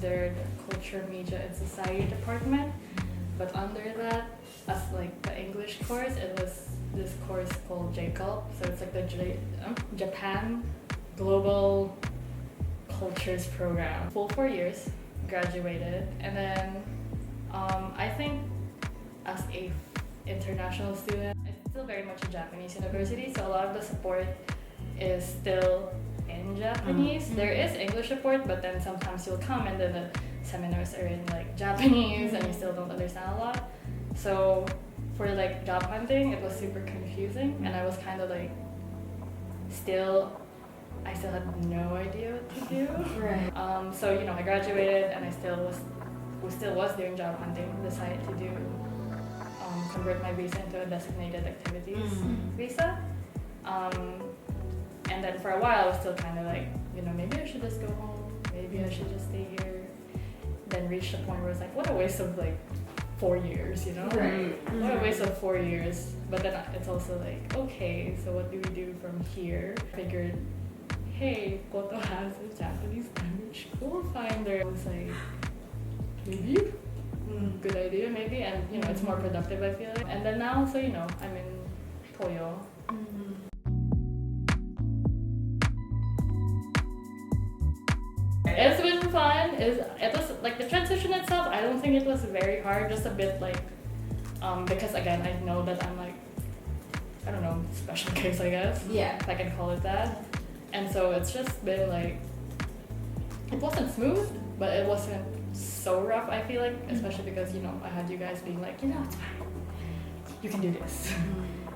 under the Culture, Media, and Society department. But under that, as like the English course, it was this course called JCULP. So it's like the Japan Global Cultures program. Full 4 years, graduated, and then I think as a international student, it's still very much a Japanese university, so a lot of the support is still in Japanese. There is English support, but then sometimes you'll come and then the seminars are in like Japanese and you still don't understand a lot. So for like job hunting, it was super confusing, and I was kind of like I still had no idea what to do. Right. So I graduated and I still was doing job hunting. Decided to do convert my visa into a designated activities visa. And then for a while I was still kind of like, maybe I should just go home. Maybe I should just stay here. Then reached the point where it's like, what a waste of like 4 years, Right. What a waste of 4 years. But then it's also like, okay, so what do we do from here? I figured, hey, Koto has a Japanese language school finder. I was like, maybe? Good idea, maybe. And, it's more productive, I feel like. And then now, so, I'm in Toyo. It's been fun. It was like the transition itself, I don't think it was very hard, just a bit like, because again, I know that I'm like, I don't know, special case, I guess. Yeah. If I can call it that. And so it's just been like, it wasn't smooth, but it wasn't so rough, I feel like, especially because, I had you guys being like, it's fine. You can do this.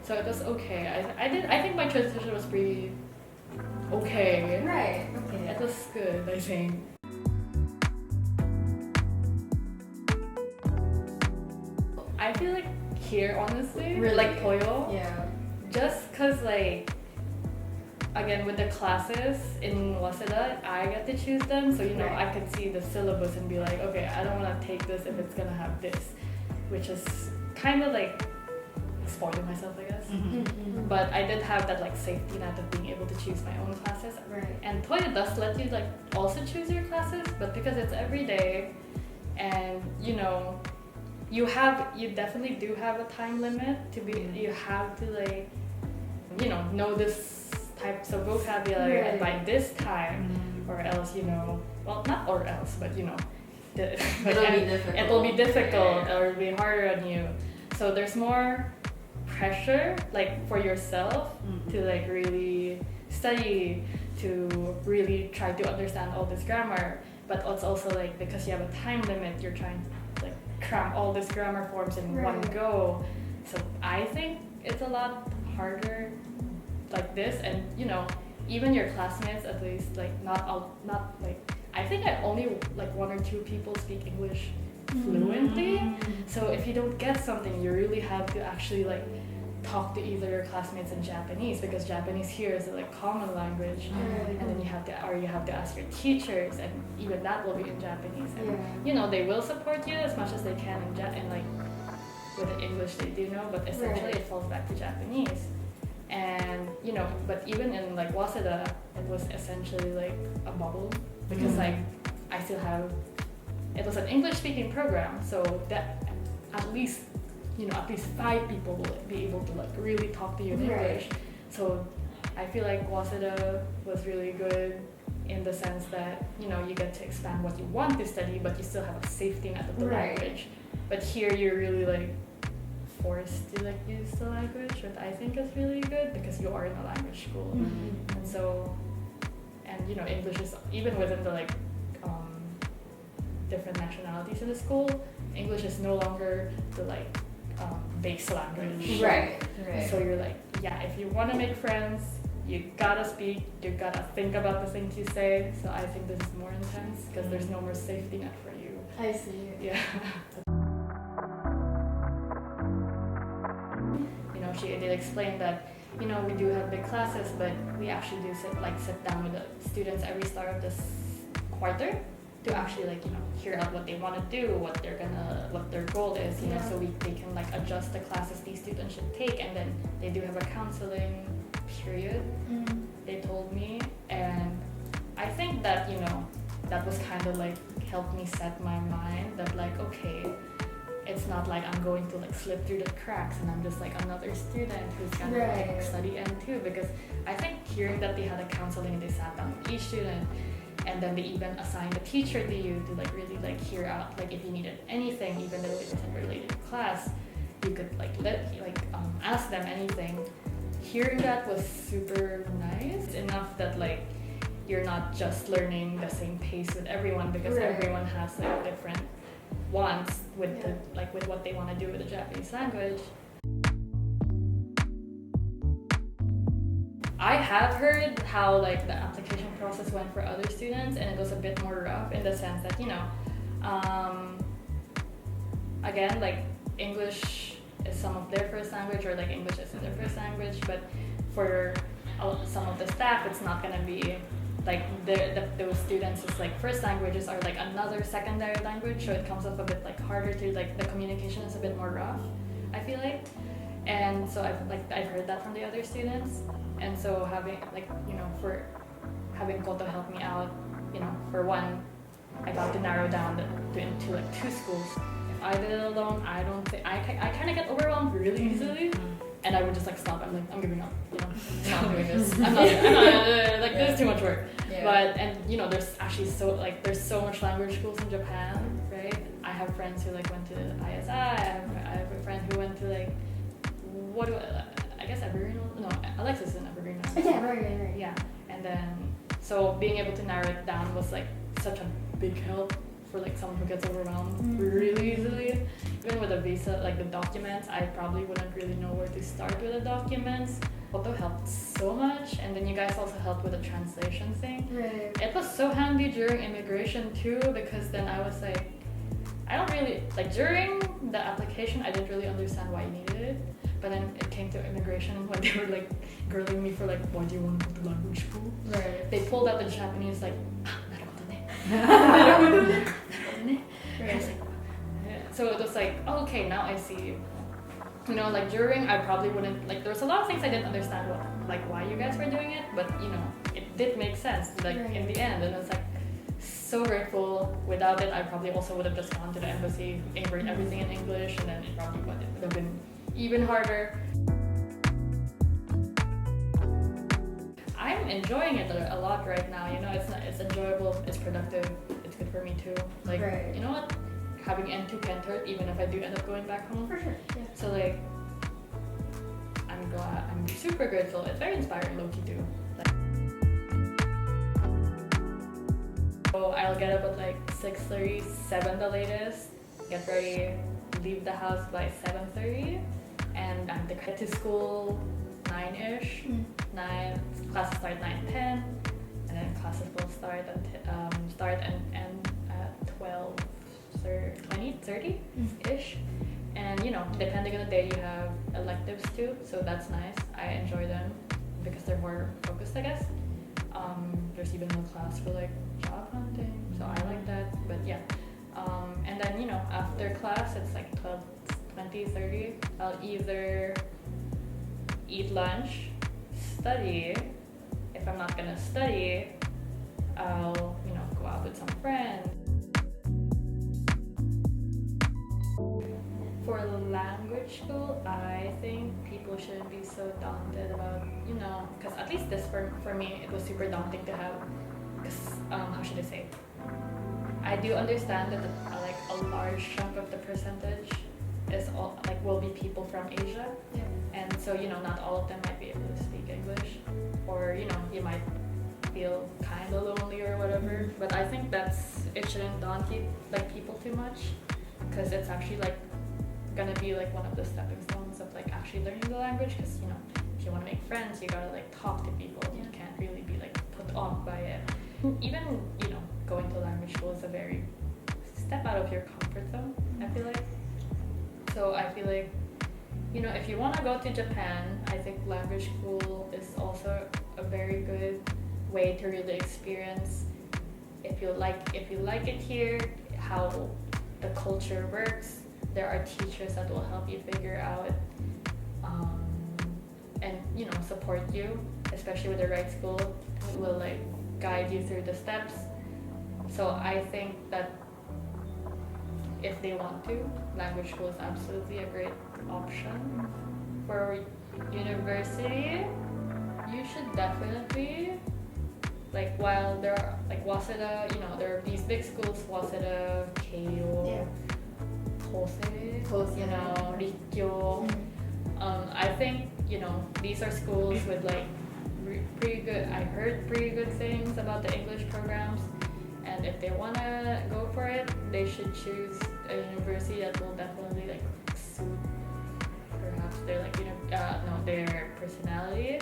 So it was okay. I think my transition was pretty okay. Right. Okay. It was good, I think. I feel like here, honestly, Really? like Toyo, Yeah. just cause like, again with the classes in Waseda, I get to choose them, so Right. I could see the syllabus and be like, okay, I don't want to take this if it's gonna have this, which is kind of like spoiling myself, I guess. But I did have that like safety net of being able to choose my own classes. Right. And Toyo does let you like also choose your classes, but because it's every day, and you definitely do have a time limit to be. You have to like, know this types of vocabulary and by this time, or else well, not or else, but it'll be difficult. It will be difficult or it'll be harder on you. So there's more pressure like for yourself to like really study, to really try to understand all this grammar, but it's also like because you have a time limit, you're trying to like cram all these grammar forms in one go. So I think it's a lot harder like this, and even your classmates, at least like not like, I think I only like 1 or 2 people speak English fluently. So if you don't get something, you really have to actually like talk to either your classmates in Japanese, because Japanese here is a like common language, and then you have to ask your teachers, and even that will be in Japanese. And they will support you as much as they can in like with the English they do know, but essentially it falls back to Japanese. And but even in like Waseda, it was essentially like a bubble, because like I still have, it was an English speaking program, so that at least 5 people will be able to like really talk to you in English. So I feel like Waseda was really good in the sense that you get to expand what you want to study, but you still have a safety net of the language. But here you're really like forced to like use the language, which I think is really good because you are in a language school. And so, and English is, even within the like different nationalities in the school, English is no longer the like base language. Right. So you're like, if you want to make friends, you gotta speak, you gotta think about the things you say. So I think this is more intense because there's no more safety net for you. I see. Yeah. She did explain that, we do have big classes, but we actually do sit down with the students every start of this quarter to actually like, hear out what they want to do, what their goal is, so they can like adjust the classes these students should take, and then they do have a counseling period, they told me. And I think that, that was kind of like helped me set my mind that like, okay, it's not like I'm going to like slip through the cracks and I'm just like another student who's gonna like study N2, because I think hearing that they had a counseling and they sat down with each student and then they even assigned a teacher to you to like really like hear out like if you needed anything, even though it wasn't related to class, you could like ask them anything. Hearing that was super nice, enough that like you're not just learning the same pace with everyone, because everyone has like different wants with the like with what they want to do with the Japanese language. I have heard how like the application process went for other students, and it was a bit more rough in the sense that, you know, again, like English is some of their first language, or like English isn't their first language, but for some of the staff it's not gonna be like those students' like first languages are like another secondary language, so it comes off a bit like harder to like the communication is a bit more rough, I feel like. And so I've heard that from the other students, and so having like, you know, for having Koto help me out, you know, for one, I got to narrow down into like 2 schools. If I did it alone, I don't think I kind of get overwhelmed really easily. And I would just like stop. I'm like, I'm giving up. You know, I'm not doing this. I'm not like this is too much work. Yeah. But and you know, there's actually there's so much language schools in Japan, right? I have friends who like went to ISI. I have a friend who went to like I guess Evergreen. No, Alexis is in Evergreen. Yeah, right. Yeah, and then so being able to narrow it down was like such a big help for like someone who gets overwhelmed really easily. Even with a visa, like the documents, I probably wouldn't really know where to start with the documents. Koto helped so much, and then you guys also helped with the translation thing. Right. It was so handy during immigration too, because then I was like, I don't really, like during the application, I didn't really understand why you needed it. But then it came to immigration when they were like grilling me for like, why do you want to go to language school? Right. They pulled out the Japanese like, right. So it was like, oh, okay, now I see. You know, like during, I probably wouldn't, like there was a lot of things I didn't understand why you guys were doing it, but you know, it did make sense like in the end, and it's like so grateful. Without it, I probably also would have just gone to the embassy, written everything in English, and then it probably would have been even harder. I'm enjoying it a lot right now. You know, it's enjoyable, it's productive, it's good for me too. Like, you know what? Having N2 can't hurt, even if I do end up going back home. For sure. Yeah. So like, I'm glad. I'm super grateful. It's very inspiring, low-key too. Like, so I'll get up at like 6:30, 7 the latest. Get ready, leave the house by 7:30, and I'm to head to school 9ish. 9 classes start 9:10, and then classes will start and end at 12:30-ish. And you know, depending on the day, you have electives too, so that's nice. I enjoy them because they're more focused, I guess. There's even no class for like job hunting, so I like that. But yeah, and then you know, after class it's like 12:20-30. I'll either eat lunch, study. If I'm not gonna study, I'll, you know, go out with some friends. For language school, I think people shouldn't be so daunted about, you know, because at least this for me, it was super daunting to have, because, how should I say? I do understand that like a large chunk of the percentage is all, like, will be people from Asia. Yeah. And so, you know, not all of them might be able to speak English, or, you know, you might feel kind of lonely or whatever. But I think it shouldn't daunt you, like, people too much, because it's actually like gonna be like one of the stepping stones of like actually learning the language. Because, you know, if you want to make friends, you gotta like talk to people. You can't really be like put off by it. Even, you know, going to language school is a very step out of your comfort zone, I feel like. So I feel like, you know, if you want to go to Japan, I think language school is also a very good way to really experience if you like it here, how the culture works. There are teachers that will help you figure out and, you know, support you, especially with the right school. It will like guide you through the steps. So I think that if they want to, language school is absolutely a great option. For university, you should definitely, like, while there are like Waseda, you know, there are these big schools, Waseda, Keio, Kosei, you know, Rikkyo. I think, you know, these are schools with like pretty good, I heard pretty good things about the English programs. And if they wanna go for it, they should choose a university that will definitely like suit perhaps their like, you know, no, their personality.